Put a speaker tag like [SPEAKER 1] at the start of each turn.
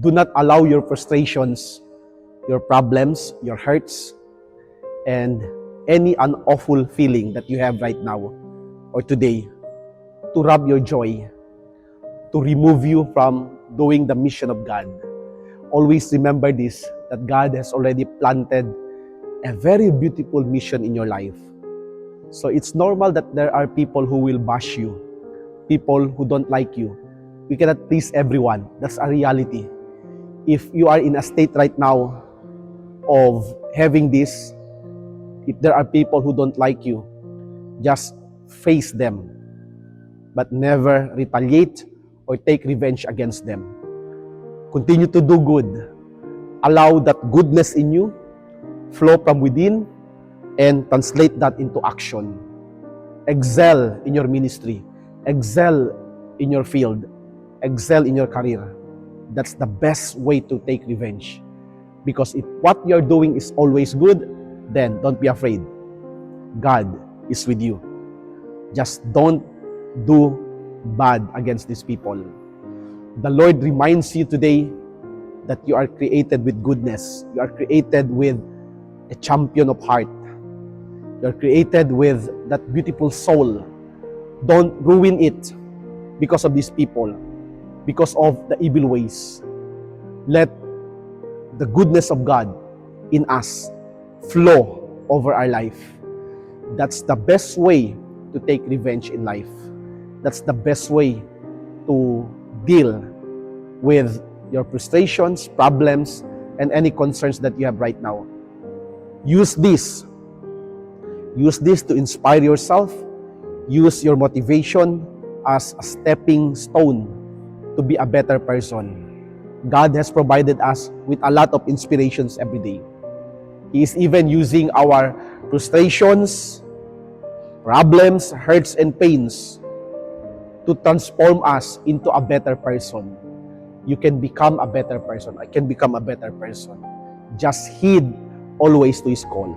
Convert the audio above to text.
[SPEAKER 1] Do not allow your frustrations, your problems, your hurts, and any awful feeling that you have right now or today to rob your joy, to remove you from doing the mission of God. Always remember this, that God has already planted a very beautiful mission in your life. So it's normal that there are people who will bash you, people who don't like you. We cannot please everyone. That's a reality. If you are in a state right now of having this, if there are people who don't like you, just face them, but never retaliate or take revenge against them. Continue to do good. Allow that goodness in you flow from within and translate that into action. Excel in your ministry. Excel in your field. Excel in your career. That's the best way to take revenge. Because if what you're doing is always good, then don't be afraid. God is with you. Just don't do bad against these people. The Lord reminds you today that you are created with goodness. You are created with a champion of heart. You are created with that beautiful soul. Don't ruin it because of these people, because of the evil ways. Let the goodness of God in us flow over our life. That's the best way to take revenge in life. That's the best way to deal with your frustrations, problems, and any concerns that you have right now. Use this. Use this to inspire yourself. Use your motivation as a stepping stone to be a better person. God has provided us with a lot of inspirations every day. He is even using our frustrations, problems, hurts, and pains to transform us into a better person. You can become a better person. I can become a better person. Just heed always to His call.